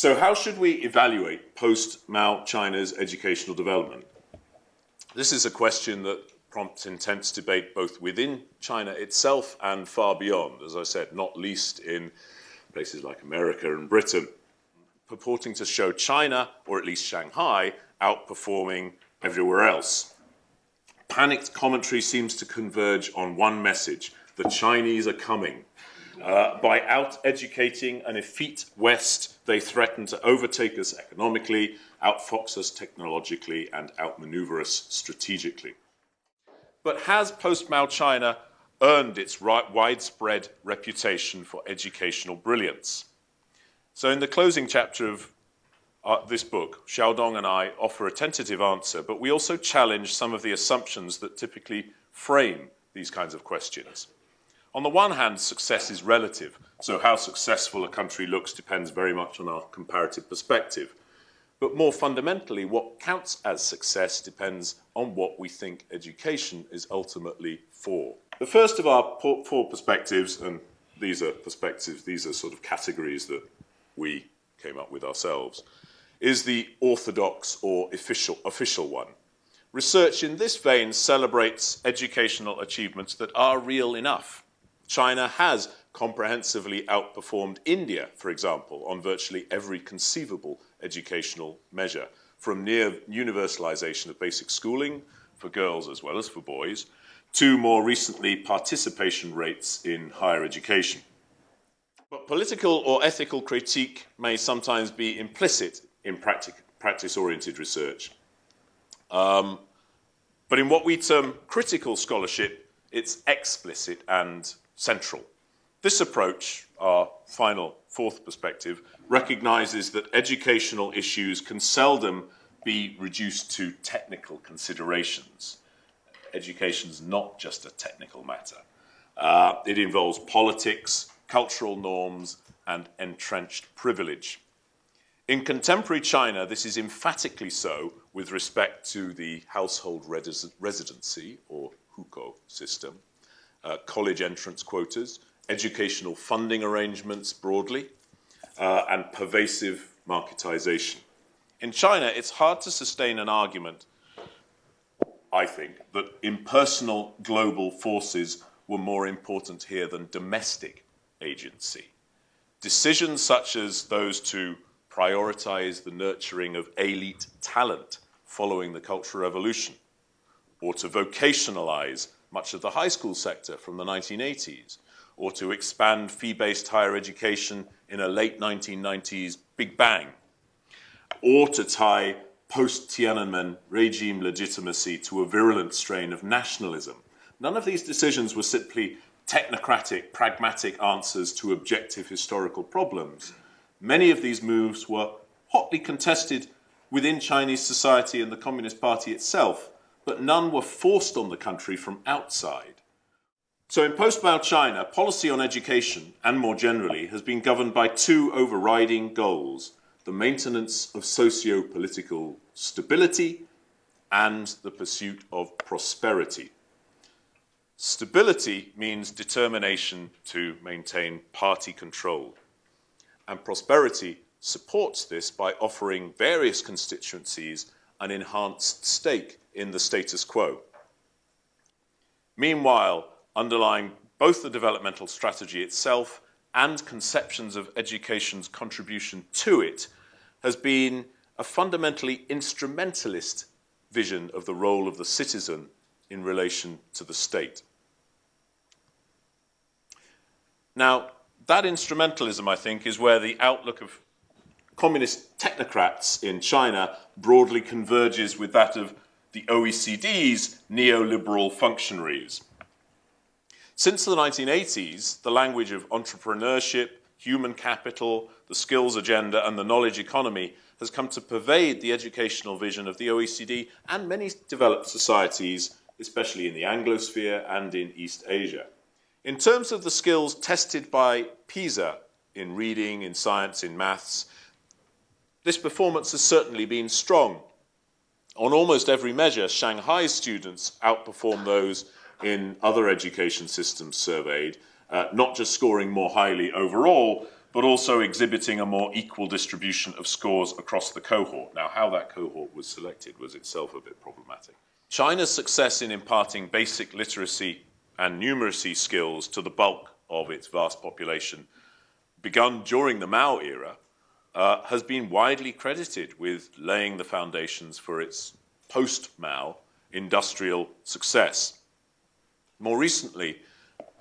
So how should we evaluate post-Mao China's educational development? This is a question that prompts intense debate both within China itself and far beyond, as I said, not least in places like America and Britain, purporting to show China, or at least Shanghai, outperforming everywhere else. Panicked commentary seems to converge on one message: the Chinese are coming. By out-educating an effete West, they threaten to overtake us economically, outfox us technologically, and outmaneuver us strategically. But has post-Mao China earned its widespread reputation for educational brilliance? So in the closing chapter of this book, Xiaodong and I offer a tentative answer, but we also challenge some of the assumptions that typically frame these kinds of questions. On the one hand, success is relative, so how successful a country looks depends very much on our comparative perspective. But more fundamentally, what counts as success depends on what we think education is ultimately for. The first of our four perspectives, and these are perspectives, these are sort of categories that we came up with ourselves, is the orthodox or official one. Research in this vein celebrates educational achievements that are real enough. China has comprehensively outperformed India, for example, on virtually every conceivable educational measure, from near universalization of basic schooling for girls as well as for boys, to more recently participation rates in higher education. But political or ethical critique may sometimes be implicit in practice-oriented research. But in what we term critical scholarship, it's explicit and central. This approach, our final fourth perspective, recognizes that educational issues can seldom be reduced to technical considerations. Education's not just a technical matter. It involves politics, cultural norms, and entrenched privilege. In contemporary China, this is emphatically so with respect to the household residency, or hukou system, college entrance quotas, educational funding arrangements broadly, and pervasive marketization. In China, it's hard to sustain an argument, I think, that impersonal global forces were more important here than domestic agency. Decisions such as those to prioritize the nurturing of elite talent following the Cultural Revolution, or to vocationalize much of the high school sector from the 1980s, or to expand fee-based higher education in a late 1990s Big Bang, or to tie post-Tiananmen regime legitimacy to a virulent strain of nationalism. None of these decisions were simply technocratic, pragmatic answers to objective historical problems. Many of these moves were hotly contested within Chinese society and the Communist Party itself, but none were forced on the country from outside. So in post-Mao China, policy on education, and more generally, has been governed by two overriding goals: the maintenance of socio-political stability and the pursuit of prosperity. Stability means determination to maintain party control, and prosperity supports this by offering various constituencies an enhanced stake in the status quo. Meanwhile, underlying both the developmental strategy itself and conceptions of education's contribution to it has been a fundamentally instrumentalist vision of the role of the citizen in relation to the state. Now, that instrumentalism, I think, is where the outlook of communist technocrats in China broadly converges with that of the OECD's neoliberal functionaries. Since the 1980s, the language of entrepreneurship, human capital, the skills agenda, and the knowledge economy has come to pervade the educational vision of the OECD and many developed societies, especially in the Anglosphere and in East Asia. In terms of the skills tested by PISA in reading, in science, in maths, this performance has certainly been strong. On almost every measure, Shanghai's students outperform those in other education systems surveyed, not just scoring more highly overall, but also exhibiting a more equal distribution of scores across the cohort. Now, how that cohort was selected was itself a bit problematic. China's success in imparting basic literacy and numeracy skills to the bulk of its vast population, begun during the Mao era, has been widely credited with laying the foundations for its post-Mao industrial success. More recently,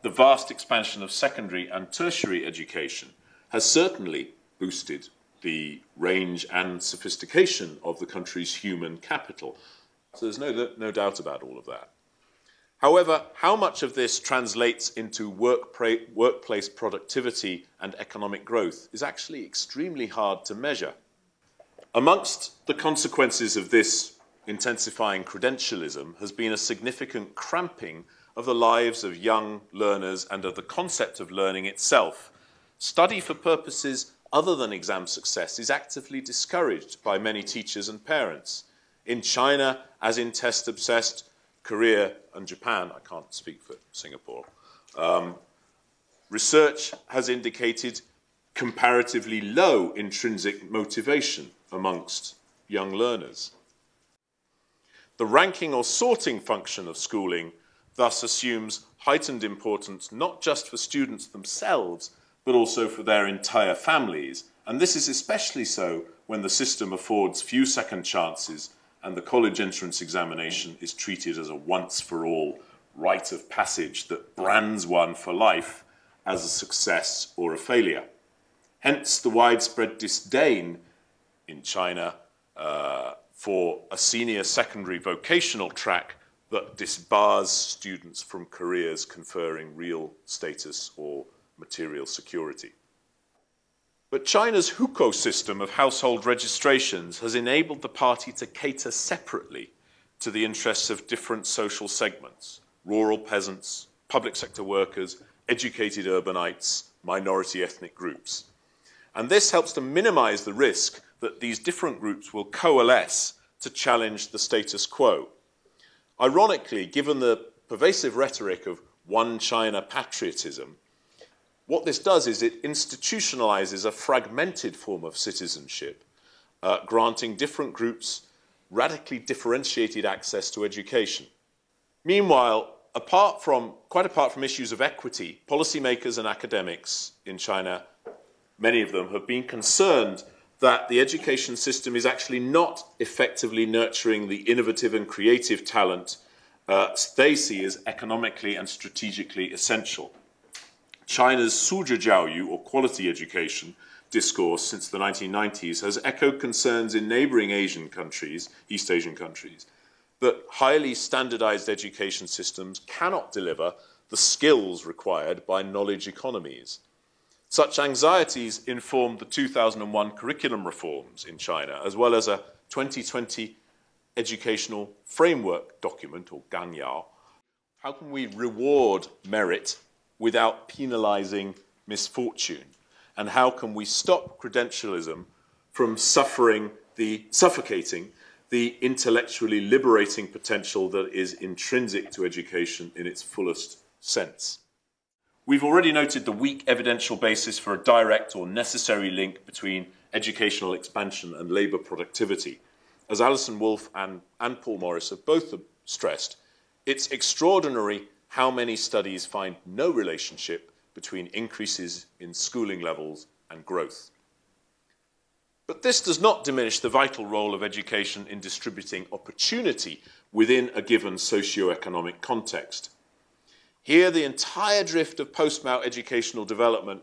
the vast expansion of secondary and tertiary education has certainly boosted the range and sophistication of the country's human capital. So there's no doubt about all of that. However, how much of this translates into workplace productivity and economic growth is actually extremely hard to measure. Amongst the consequences of this intensifying credentialism has been a significant cramping of the lives of young learners and of the concept of learning itself. Study for purposes other than exam success is actively discouraged by many teachers and parents. In China, as in test-obsessed Korea and Japan, I can't speak for Singapore, research has indicated comparatively low intrinsic motivation amongst young learners. The ranking or sorting function of schooling thus assumes heightened importance not just for students themselves, but also for their entire families. And this is especially so when the system affords few second chances and the college entrance examination is treated as a once-for-all rite of passage that brands one for life as a success or a failure. Hence the widespread disdain in China for a senior secondary vocational track that disbars students from careers conferring real status or material security. But China's hukou system of household registrations has enabled the party to cater separately to the interests of different social segments: rural peasants, public sector workers, educated urbanites, minority ethnic groups. And this helps to minimize the risk that these different groups will coalesce to challenge the status quo. Ironically, given the pervasive rhetoric of one China patriotism, what this does is it institutionalizes a fragmented form of citizenship, granting different groups radically differentiated access to education. Meanwhile, quite apart from issues of equity, policymakers and academics in China, many of them have been concerned that the education system is actually not effectively nurturing the innovative and creative talent they see as economically and strategically essential. China's Suzhijiaoyu, or quality education, discourse since the 1990s has echoed concerns in neighboring Asian countries, East Asian countries, that highly standardized education systems cannot deliver the skills required by knowledge economies. Such anxieties informed the 2001 curriculum reforms in China, as well as a 2020 educational framework document, or Ganyao. How can we reward merit without penalizing misfortune? And how can we stop credentialism from suffocating the intellectually liberating potential that is intrinsic to education in its fullest sense? We've already noted the weak evidential basis for a direct or necessary link between educational expansion and labour productivity. As Alison Wolfe and Paul Morris have both stressed, it's extraordinary how many studies find no relationship between increases in schooling levels and growth. But this does not diminish the vital role of education in distributing opportunity within a given socio-economic context. Here, the entire drift of post-Mao educational development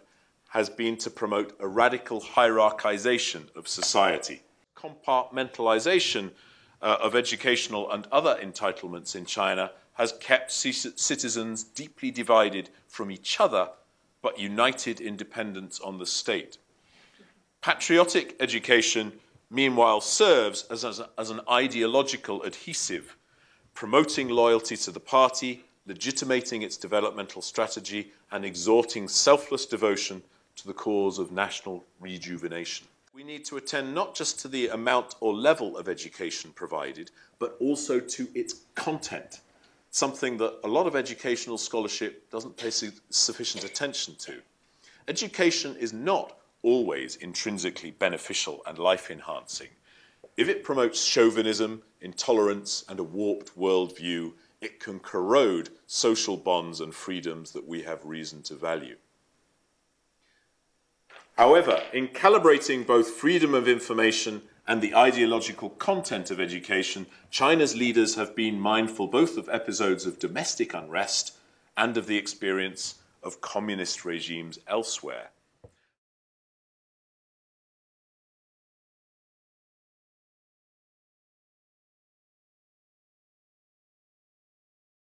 has been to promote a radical hierarchization of society. Compartmentalization of educational and other entitlements in China has kept citizens deeply divided from each other, but united in dependence on the state. Patriotic education, meanwhile, serves as an ideological adhesive, promoting loyalty to the party, legitimating its developmental strategy, and exhorting selfless devotion to the cause of national rejuvenation. We need to attend not just to the amount or level of education provided, but also to its content, something that a lot of educational scholarship doesn't pay sufficient attention to. education is not always intrinsically beneficial and life-enhancing. If it promotes chauvinism, intolerance, and a warped worldview, it can corrode social bonds and freedoms that we have reason to value. However, in calibrating both freedom of information and the ideological content of education, China's leaders have been mindful both of episodes of domestic unrest and of the experience of communist regimes elsewhere.